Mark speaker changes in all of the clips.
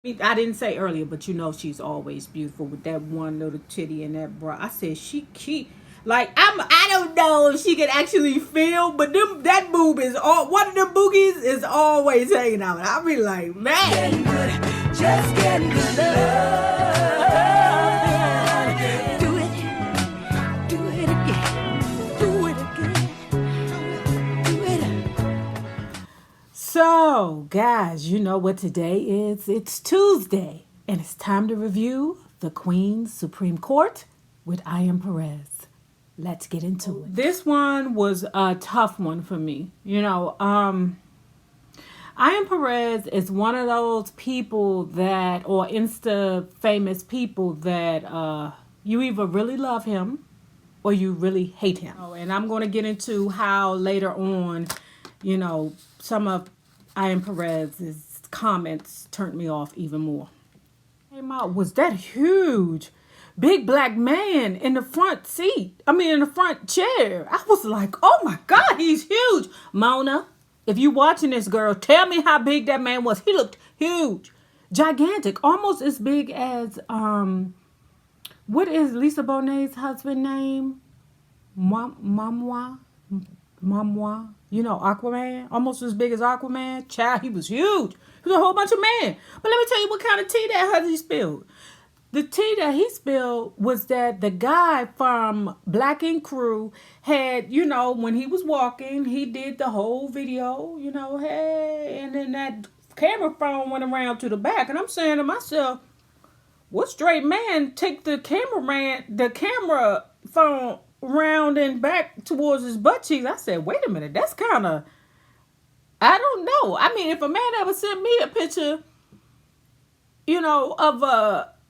Speaker 1: I didn't say earlier, but you know she's always beautiful with that one little titty and that bra. I said she keep like I don't know if she can actually feel, but that boob is all one of them boogies is always hanging out. I be like, man, just getting good love. Do it again, do it again, do it. So, guys, you know what today is? It's Tuesday, and it's time to review the Queen's Supreme Court with I Am Perez. Let's get into it. This one was a tough one for me. I Am Perez is one of those people that, or Insta famous people that you either really love him or you really hate him. And I'm going to get into how later on, some of I Am Perez's comments turned me off even more. Came out was that huge, big black man in the front seat. In the front chair. I was like, oh my God, he's huge. Mona, if you watching this, girl, tell me how big that man was. He looked huge, gigantic, almost as big as what is Lisa Bonet's husband name? Mamwa. Aquaman, almost as big as Aquaman. Child, he was huge. He was a whole bunch of men. But let me tell you what kind of tea that Huzzie spilled. The tea that he spilled was that the guy from Black Ink Crew had, when he was walking, he did the whole video, hey, and then that camera phone went around to the back. And I'm saying to myself, what straight man take the camera phone round and back towards his butt cheeks? I said, wait a minute, that's kind of, I don't know. If a man ever sent me a picture,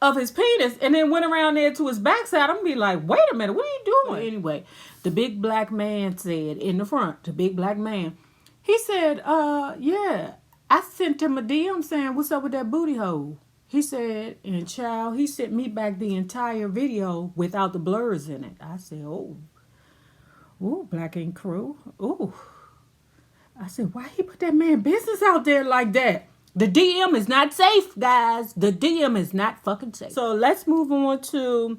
Speaker 1: of his penis and then went around there to his backside, I'm gonna be like, wait a minute, what are you doing? Well, anyway, the big black man said in the front, the big black man, he said, yeah, I sent him a DM saying, what's up with that booty hole? He said, and child, he sent me back the entire video without the blurs in it. I said, oh, Black Ink Crew. Oh, I said, why he put that man business out there like that? The DM is not safe, guys. The DM is not fucking safe. So let's move on to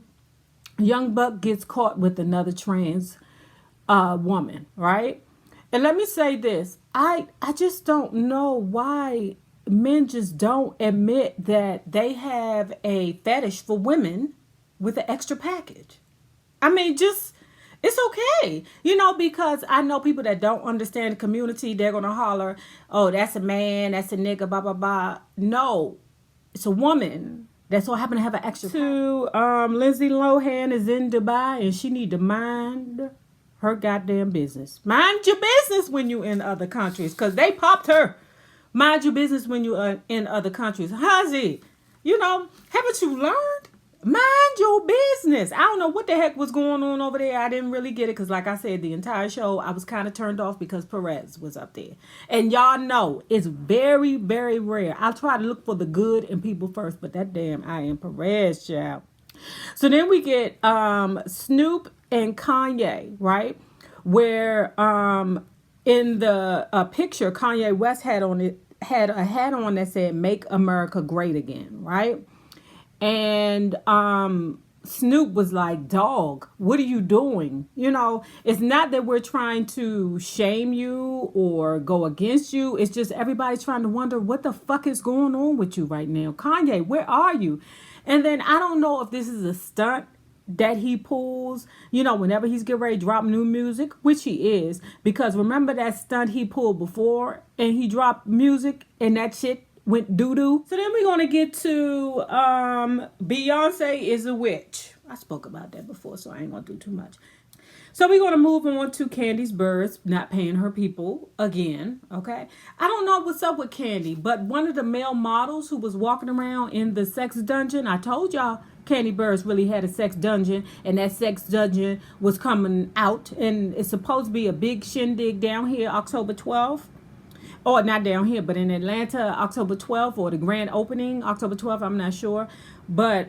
Speaker 1: Young Buck gets caught with another trans woman, right? And let me say this. I just don't know why men just don't admit that they have a fetish for women with an extra package. It's okay. Because I know people that don't understand the community, they're going to holler, oh, that's a man, that's a nigga, blah, blah, blah. No, it's a woman that so happen to have an extra. Lindsay Lohan is in Dubai and she need to mind her goddamn business. Mind your business when you in other countries because they popped her. Mind your business when you are in other countries. Huzzie, haven't you learned? Mind your business. I don't know what the heck was going on over there. I didn't really get it because, like I said, the entire show, I was kind of turned off because Perez was up there. And y'all know, it's very, very rare. I try to look for the good in people first, but that damn I Am Perez, child. So then we get Snoop and Kanye, right? Where in the picture, Kanye West had a hat on that said "Make America Great Again," right? And Snoop was like, dog, what are you doing? It's not that we're trying to shame you or go against you. It's just everybody's trying to wonder what the fuck is going on with you right now. Kanye, where are you? And then I don't know if this is a stunt that he pulls, whenever he's getting ready to drop new music, which he is. Because remember that stunt he pulled before and he dropped music and that shit went doo-doo. So then we're going to get to Beyonce is a witch. I spoke about that before, so I ain't going to do too much. So we're going to move on to Kandi Burruss not paying her people again, okay? I don't know what's up with Kandi, but one of the male models who was walking around in the sex dungeon, I told y'all Kandi Burruss really had a sex dungeon, and that sex dungeon was coming out, and it's supposed to be a big shindig down here October 12th. Or not down here, but in Atlanta, October 12th, or the grand opening, October 12th, I'm not sure. But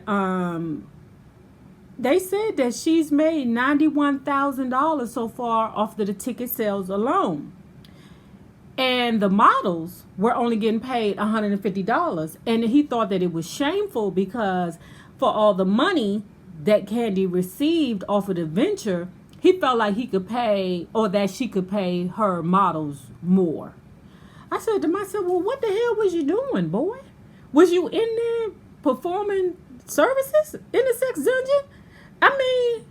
Speaker 1: they said that she's made $91,000 so far off the ticket sales alone. And the models were only getting paid $150. And he thought that it was shameful because for all the money that Kandi received off of the venture, he felt like he could pay, or that she could pay her models more. I said to myself, well, what the hell was you doing, boy? Was you in there performing services in the sex dungeon? I mean,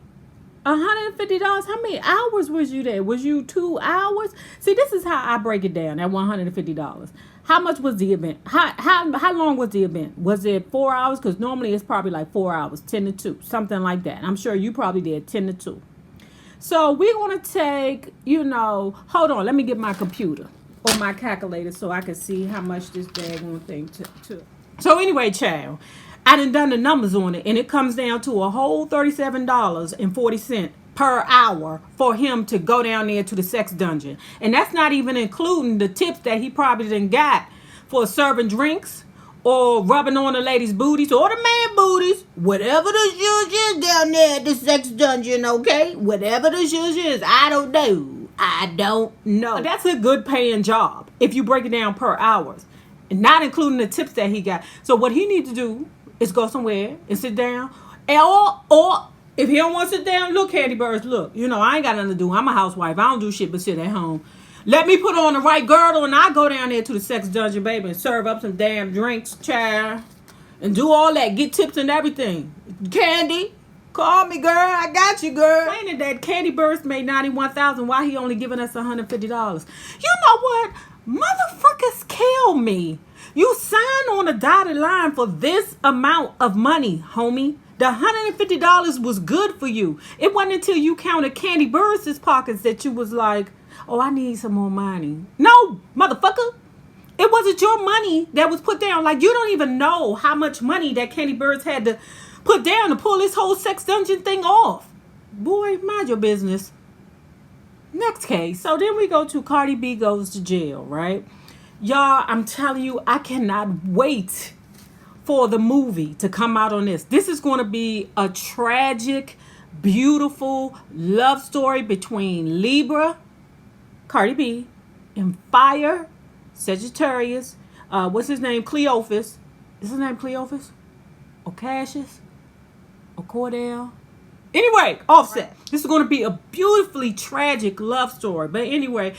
Speaker 1: $150. How many hours was you there? Was you 2 hours? See, this is how I break it down at $150. How much was the event? How long was the event? Was it 4 hours? Because normally it's probably like 4 hours, 10 to 2, something like that. I'm sure you probably did 10 to 2. So we're going to take, hold on, let me get my computer or my calculator so I can see how much this daggone thing took. So anyway, child, I done the numbers on it, and it comes down to a whole $37.40 per hour for him to go down there to the sex dungeon. And that's not even including the tips that he probably done got for serving drinks or rubbing on the ladies' booties or the man booties. Whatever the zhuzh is down there at the sex dungeon, okay? Whatever the zhuzh is, I don't know. That's a good paying job if you break it down per hours, and not including the tips that he got. So what he needs to do is go somewhere and sit down. Or if he don't want to sit down, look, Kandi Burruss, look, I ain't got nothing to do. I'm a housewife. I don't do shit but sit at home. Let me put on the right girdle and I go down there to the sex dungeon, baby, and serve up some damn drinks, child, and do all that. Get tips and everything. Kandi, call me, girl. I got you, girl. Complaining that Kandi Burruss made $91,000. Why he only giving us $150? You know what? Motherfuckers kill me. You signed on a dotted line for this amount of money, homie. The $150 was good for you. It wasn't until you counted Kandi Burruss's pockets that you was like, oh, I need some more money. No, motherfucker. It wasn't your money that was put down. Like, you don't even know how much money that Kandi Burruss had to put down to pull this whole sex dungeon thing off. Boy, mind your business. Next case. So then we go to Cardi B goes to jail, right? Y'all, I'm telling you, I cannot wait for the movie to come out on this. This is going to be a tragic, beautiful love story between Libra, Cardi B, and Fire, Sagittarius. What's his name? Cleophas. Is his name Cleophas? Or Cassius? Or Cordell? Anyway, Offset. This is going to be a beautifully tragic love story. But anyway,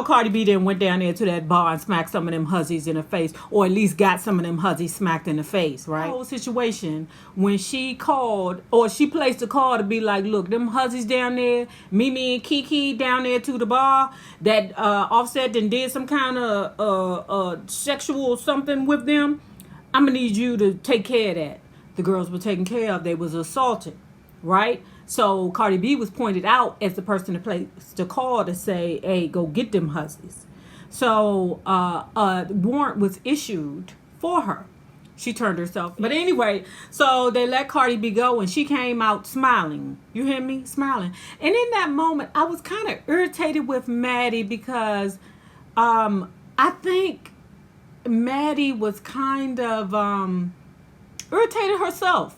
Speaker 1: Cardi B then went down there to that bar and smacked some of them Huzzies in the face. Or at least got some of them Huzzies smacked in the face, right? The whole situation, when she called, or she placed a call to be like, look, them Huzzies down there, Mimi and Kiki down there to the bar, that Offset then did some kind of sexual something with them. I'm going to need you to take care of that. The girls were taken care of. They was assaulted. Right? So Cardi B was pointed out as the person to place the call to say, hey, go get them Huzzies. So a warrant was issued for her. She turned herself. But anyway, so they let Cardi B go and she came out smiling. You hear me? Smiling. And in that moment, I was kind of irritated with Maddie because I think Maddie was kind of irritated herself.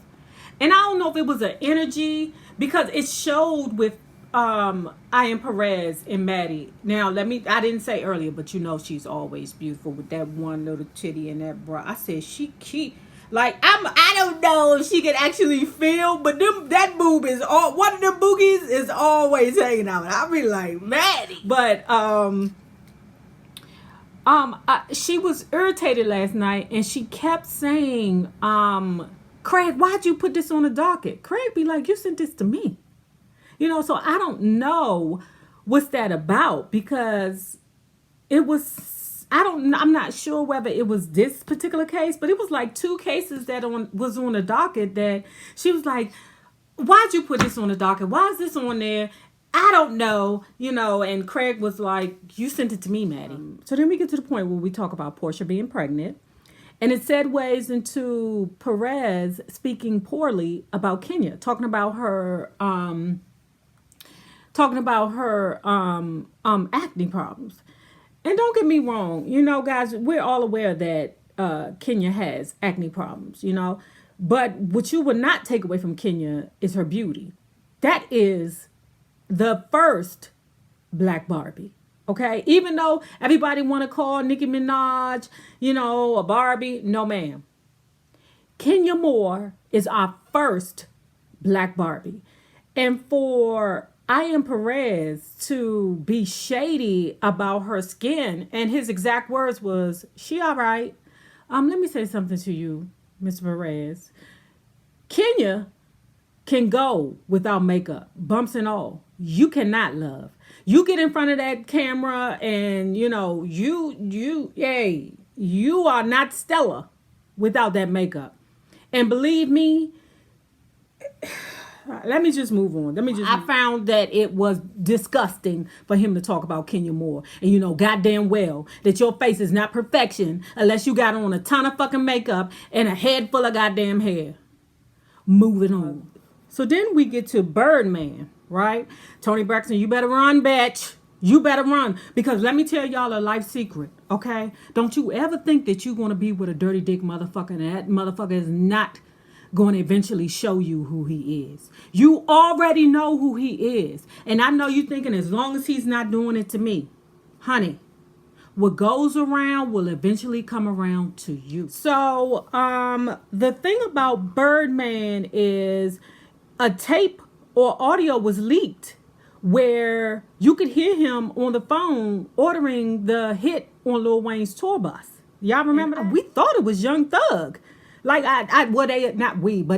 Speaker 1: And I don't know if it was an energy, because it showed with Ian Perez and Maddie. Now, I didn't say earlier, but she's always beautiful with that one little titty and that bra. I said she keep, like, I don't know if she can actually feel, but that boob is all, one of them boogies is always hanging out. I be like, Maddie. But she was irritated last night, and she kept saying, Craig, why'd you put this on the docket? Craig be like, you sent this to me. So I don't know what's that about, because it was, I'm not sure whether it was this particular case, but it was like 2 cases that was on the docket that she was like, why'd you put this on the docket? Why is this on there? I don't know, and Craig was like, you sent it to me, Maddie. So then we get to the point where we talk about Portia being pregnant. And it segues into Perez speaking poorly about Kenya, talking about her acne problems. And don't get me wrong, guys, we're all aware that Kenya has acne problems, But what you would not take away from Kenya is her beauty. That is the first Black Barbie. Okay, even though everybody want to call Nicki Minaj, a Barbie, no ma'am. Kenya Moore is our first black Barbie. And for I Am Perez to be shady about her skin, and his exact words was, she all right. Let me say something to you, Mr. Perez. Kenya can go without makeup, bumps and all. You cannot, love. You get in front of that camera and you are not Stella without that makeup. And believe me, let me just move on. I found that it was disgusting for him to talk about Kenya Moore. And goddamn well that your face is not perfection unless you got on a ton of fucking makeup and a head full of goddamn hair. Moving on. So then we get to Birdman, right? Toni Braxton, you better run, bitch. You better run. Because let me tell y'all a life secret, okay? Don't you ever think that you're going to be with a dirty dick motherfucker and that motherfucker is not going to eventually show you who he is. You already know who he is. And I know you're thinking as long as he's not doing it to me, honey, what goes around will eventually come around to you. So the thing about Birdman is a tape or audio was leaked where you could hear him on the phone ordering the hit on Lil Wayne's tour bus. Y'all remember that? We thought it was Young Thug. Like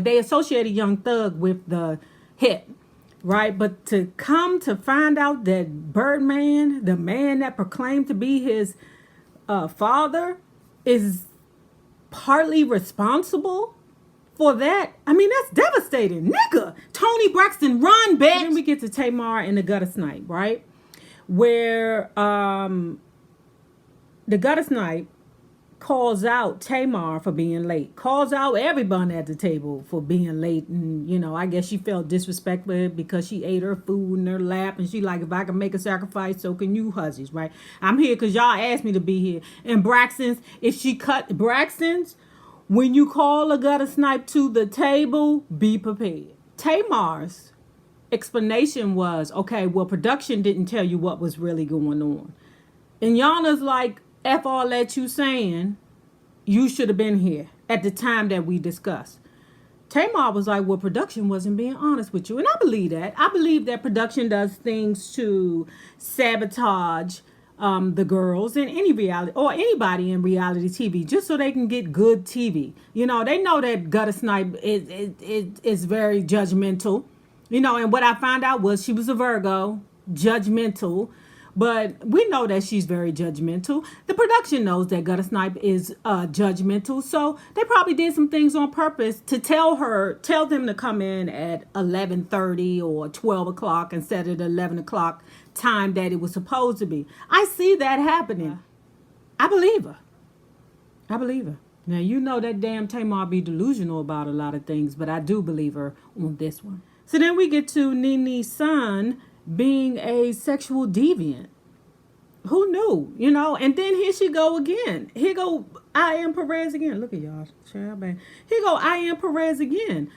Speaker 1: they associated Young Thug with the hit, right? But to come to find out that Birdman, the man that proclaimed to be his father, is partly responsible for that. I mean, that's devastating. Nigga, Toni Braxton, run, bitch. And then we get to Tamar and the Gutter Snipe, right? Where the Gutter Snipe calls out Tamar for being late. Calls out everyone at the table for being late. And, I guess she felt disrespectful because she ate her food in her lap. And she like, if I can make a sacrifice, so can you, Huzzies, right? I'm here because y'all asked me to be here. And Braxton's, when you call a Gutter Snipe to the table, be prepared. Tamar's explanation was, okay, well, production didn't tell you what was really going on. And Yana's like, F all that you saying, you should have been here at the time that we discussed. Tamar was like, well, production wasn't being honest with you. And I believe that. I believe that production does things to sabotage the girls in any reality or anybody in reality TV just so they can get good TV. They know that Gutter Snipe is very judgmental. And what I found out was she was a Virgo, judgmental. But we know that she's very judgmental. The production knows that Gutter Snipe is judgmental. So they probably did some things on purpose to tell them to come in at 11:30 or 12 o'clock instead of the 11 o'clock time that it was supposed to be. I see that happening. I believe her. Now, that damn Tamar be delusional about a lot of things, but I do believe her on this one. So then we get to Nene's son being a sexual deviant. Who knew? And then here she go again. Here go I Am Perez again. Look at y'all. Child, man. Here go I Am Perez again.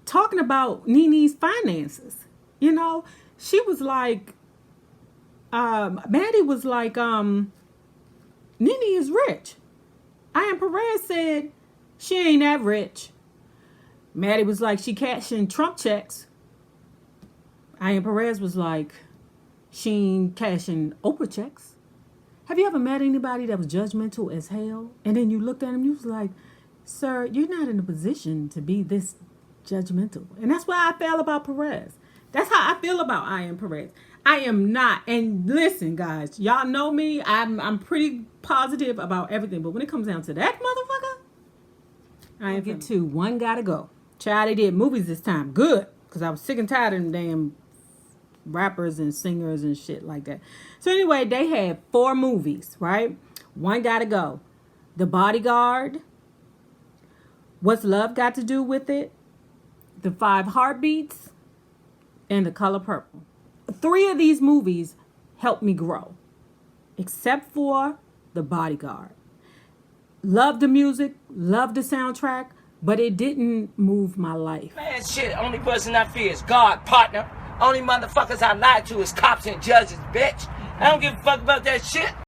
Speaker 1: Talking about Nene's finances. She was like, Maddie was like, Nene is rich. I Am Perez said she ain't that rich. Maddie was like, she cashing Trump checks. I Am Perez was like, she ain't cashing Oprah checks. Have you ever met anybody that was judgmental as hell? And then you looked at him, you was like, sir, you're not in a position to be this judgmental. And that's why I feel about Perez. That's how I feel about I Am Perez. I am not. And listen, guys, y'all know me. I'm pretty positive about everything. But when it comes down to that motherfucker, I ain't get to One Gotta Go. Child, they did movies this time. Good. Because I was sick and tired of them damn rappers and singers and shit like that. So anyway, they had 4 movies, right? One Gotta Go. The Bodyguard. What's Love Got to Do with It? The 5 Heartbeats. And The Color Purple. 3 of these movies helped me grow. Except for The Bodyguard. Love the music. Love the soundtrack. But it didn't move my life.
Speaker 2: Man, shit, only person I fear is God, partner. Only motherfuckers I lie to is cops and judges, bitch. I don't give a fuck about that shit.